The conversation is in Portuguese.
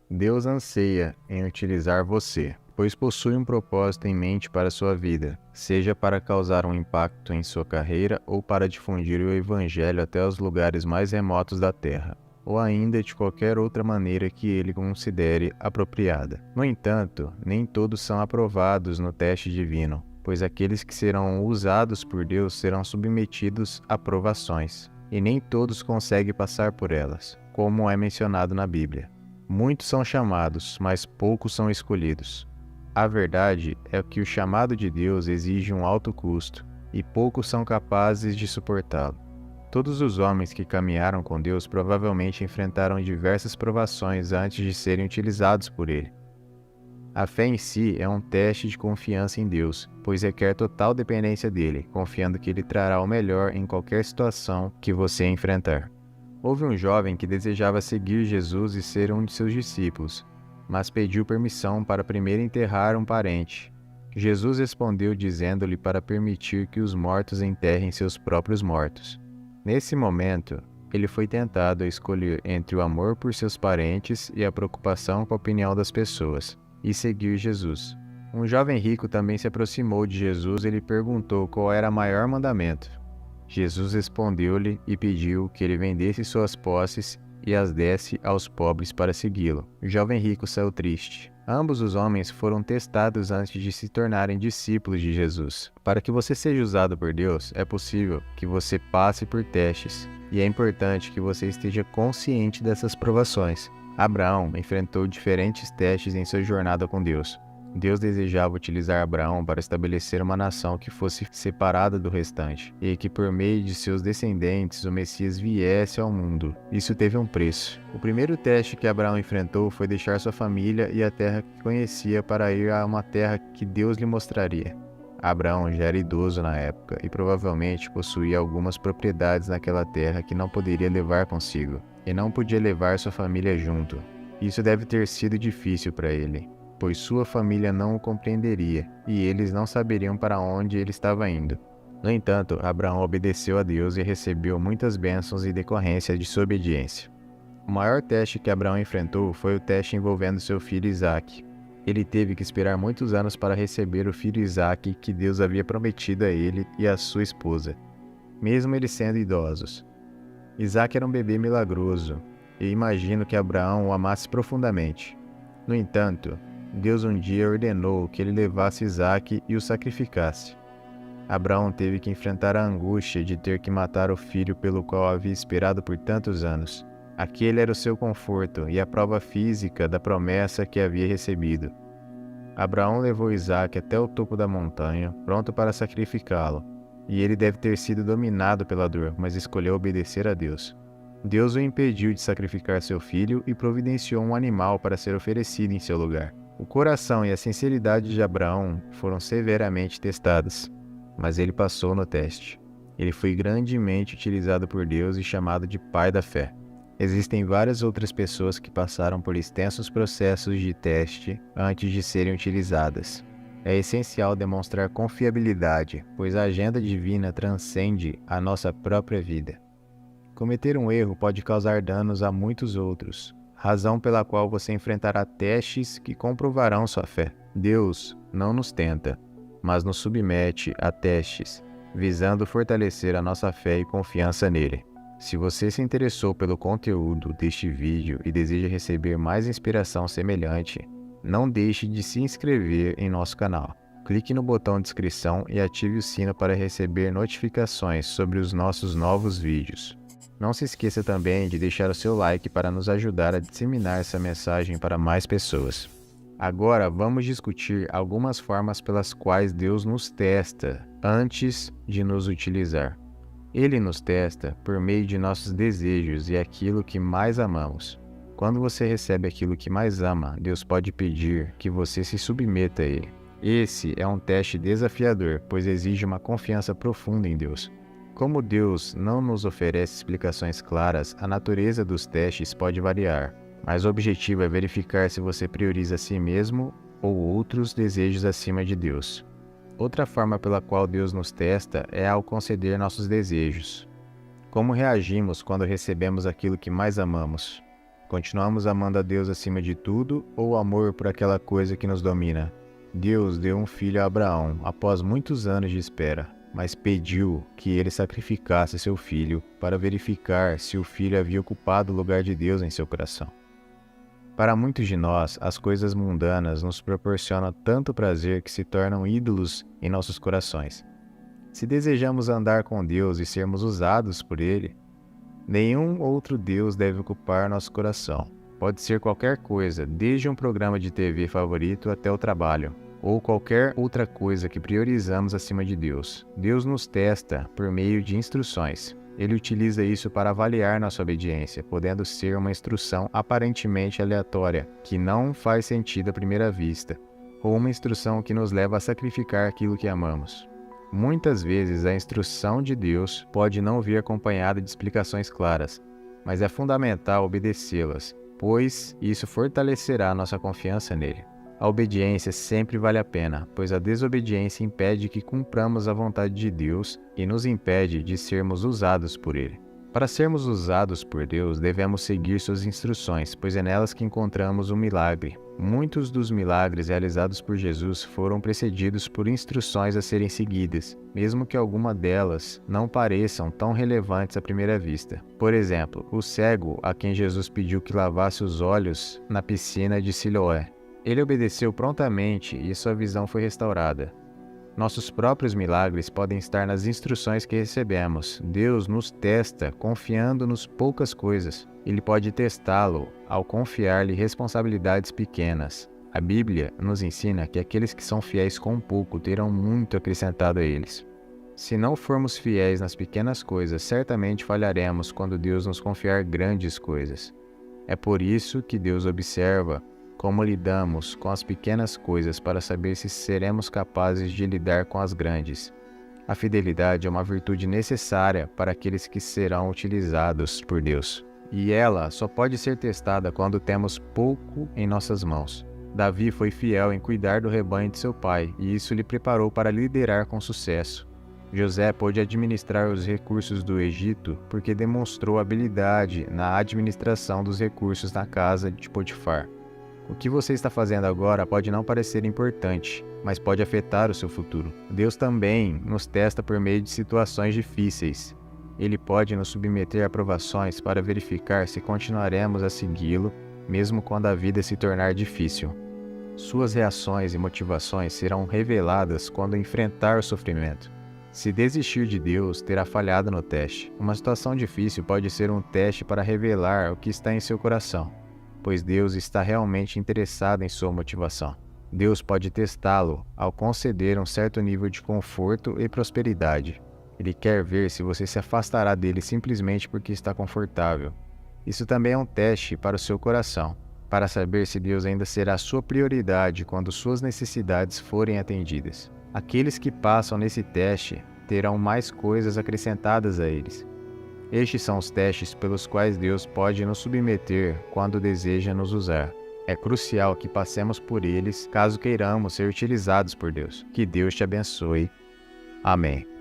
Deus anseia em utilizar você, pois possui um propósito em mente para sua vida, seja para causar um impacto em sua carreira ou para difundir o Evangelho até os lugares mais remotos da Terra, ou ainda de qualquer outra maneira que ele considere apropriada. No entanto, nem todos são aprovados no teste divino, pois aqueles que serão usados por Deus serão submetidos a provações, e nem todos conseguem passar por elas, como é mencionado na Bíblia. Muitos são chamados, mas poucos são escolhidos. A verdade é que o chamado de Deus exige um alto custo, e poucos são capazes de suportá-lo. Todos os homens que caminharam com Deus provavelmente enfrentaram diversas provações antes de serem utilizados por Ele. A fé em si é um teste de confiança em Deus, pois requer total dependência dele, confiando que Ele trará o melhor em qualquer situação que você enfrentar. Houve um jovem que desejava seguir Jesus e ser um de seus discípulos, mas pediu permissão para primeiro enterrar um parente. Jesus respondeu dizendo-lhe para permitir que os mortos enterrem seus próprios mortos. Nesse momento, ele foi tentado a escolher entre o amor por seus parentes e a preocupação com a opinião das pessoas, e seguir Jesus. Um jovem rico também se aproximou de Jesus e lhe perguntou qual era o maior mandamento. Jesus respondeu-lhe e pediu que ele vendesse suas posses e as desse aos pobres para segui-lo. O jovem rico saiu triste. Ambos os homens foram testados antes de se tornarem discípulos de Jesus. Para que você seja usado por Deus, é possível que você passe por testes, e é importante que você esteja consciente dessas provações. Abraão enfrentou diferentes testes em sua jornada com Deus. Deus desejava utilizar Abraão para estabelecer uma nação que fosse separada do restante, e que por meio de seus descendentes o Messias viesse ao mundo. Isso teve um preço. O primeiro teste que Abraão enfrentou foi deixar sua família e a terra que conhecia para ir a uma terra que Deus lhe mostraria. Abraão já era idoso na época e provavelmente possuía algumas propriedades naquela terra que não poderia levar consigo, e não podia levar sua família junto. Isso deve ter sido difícil para ele, pois sua família não o compreenderia, e eles não saberiam para onde ele estava indo. No entanto, Abraão obedeceu a Deus e recebeu muitas bênçãos em decorrência de sua obediência. O maior teste que Abraão enfrentou foi o teste envolvendo seu filho Isaque. Ele teve que esperar muitos anos para receber o filho Isaque que Deus havia prometido a ele e a sua esposa, mesmo eles sendo idosos. Isaque era um bebê milagroso, e imagino que Abraão o amasse profundamente. No entanto, Deus um dia ordenou que ele levasse Isaque e o sacrificasse. Abraão teve que enfrentar a angústia de ter que matar o filho pelo qual havia esperado por tantos anos. Aquele era o seu conforto e a prova física da promessa que havia recebido. Abraão levou Isaque até o topo da montanha, pronto para sacrificá-lo, e ele deve ter sido dominado pela dor, mas escolheu obedecer a Deus. Deus o impediu de sacrificar seu filho e providenciou um animal para ser oferecido em seu lugar. O coração e a sinceridade de Abraão foram severamente testadas, mas ele passou no teste. Ele foi grandemente utilizado por Deus e chamado de pai da fé. Existem várias outras pessoas que passaram por extensos processos de teste antes de serem utilizadas. É essencial demonstrar confiabilidade, pois a agenda divina transcende a nossa própria vida. Cometer um erro pode causar danos a muitos outros, razão pela qual você enfrentará testes que comprovarão sua fé. Deus não nos tenta, mas nos submete a testes, visando fortalecer a nossa fé e confiança nele. Se você se interessou pelo conteúdo deste vídeo e deseja receber mais inspiração semelhante, não deixe de se inscrever em nosso canal. Clique no botão de inscrição e ative o sino para receber notificações sobre os nossos novos vídeos. Não se esqueça também de deixar o seu like para nos ajudar a disseminar essa mensagem para mais pessoas. Agora vamos discutir algumas formas pelas quais Deus nos testa antes de nos utilizar. Ele nos testa por meio de nossos desejos e aquilo que mais amamos. Quando você recebe aquilo que mais ama, Deus pode pedir que você se submeta a Ele. Esse é um teste desafiador, pois exige uma confiança profunda em Deus. Como Deus não nos oferece explicações claras, a natureza dos testes pode variar, mas o objetivo é verificar se você prioriza a si mesmo ou outros desejos acima de Deus. Outra forma pela qual Deus nos testa é ao conceder nossos desejos. Como reagimos quando recebemos aquilo que mais amamos? Continuamos amando a Deus acima de tudo ou amor por aquela coisa que nos domina? Deus deu um filho a Abraão após muitos anos de espera, mas pediu que ele sacrificasse seu filho para verificar se o filho havia ocupado o lugar de Deus em seu coração. Para muitos de nós, as coisas mundanas nos proporcionam tanto prazer que se tornam ídolos em nossos corações. Se desejamos andar com Deus e sermos usados por Ele, nenhum outro Deus deve ocupar nosso coração. Pode ser qualquer coisa, desde um programa de TV favorito até o trabalho, ou qualquer outra coisa que priorizamos acima de Deus. Deus nos testa por meio de instruções. Ele utiliza isso para avaliar nossa obediência, podendo ser uma instrução aparentemente aleatória, que não faz sentido à primeira vista, ou uma instrução que nos leva a sacrificar aquilo que amamos. Muitas vezes a instrução de Deus pode não vir acompanhada de explicações claras, mas é fundamental obedecê-las, pois isso fortalecerá nossa confiança nele. A obediência sempre vale a pena, pois a desobediência impede que cumpramos a vontade de Deus e nos impede de sermos usados por Ele. Para sermos usados por Deus, devemos seguir suas instruções, pois é nelas que encontramos o milagre. Muitos dos milagres realizados por Jesus foram precedidos por instruções a serem seguidas, mesmo que alguma delas não pareçam tão relevantes à primeira vista. Por exemplo, o cego a quem Jesus pediu que lavasse os olhos na piscina de Siloé. Ele obedeceu prontamente e sua visão foi restaurada. Nossos próprios milagres podem estar nas instruções que recebemos. Deus nos testa confiando-nos poucas coisas. Ele pode testá-lo ao confiar-lhe responsabilidades pequenas. A Bíblia nos ensina que aqueles que são fiéis com pouco terão muito acrescentado a eles. Se não formos fiéis nas pequenas coisas, certamente falharemos quando Deus nos confiar grandes coisas. É por isso que Deus observa como lidamos com as pequenas coisas para saber se seremos capazes de lidar com as grandes. A fidelidade é uma virtude necessária para aqueles que serão utilizados por Deus. E ela só pode ser testada quando temos pouco em nossas mãos. Davi foi fiel em cuidar do rebanho de seu pai, e isso lhe preparou para liderar com sucesso. José pôde administrar os recursos do Egito porque demonstrou habilidade na administração dos recursos na casa de Potifar. O que você está fazendo agora pode não parecer importante, mas pode afetar o seu futuro. Deus também nos testa por meio de situações difíceis. Ele pode nos submeter a provações para verificar se continuaremos a segui-lo, mesmo quando a vida se tornar difícil. Suas reações e motivações serão reveladas quando enfrentar o sofrimento. Se desistir de Deus, terá falhado no teste. Uma situação difícil pode ser um teste para revelar o que está em seu coração, pois Deus está realmente interessado em sua motivação. Deus pode testá-lo ao conceder um certo nível de conforto e prosperidade. Ele quer ver se você se afastará dele simplesmente porque está confortável. Isso também é um teste para o seu coração, para saber se Deus ainda será sua prioridade quando suas necessidades forem atendidas. Aqueles que passam nesse teste terão mais coisas acrescentadas a eles. Estes são os testes pelos quais Deus pode nos submeter quando deseja nos usar. É crucial que passemos por eles caso queiramos ser utilizados por Deus. Que Deus te abençoe. Amém.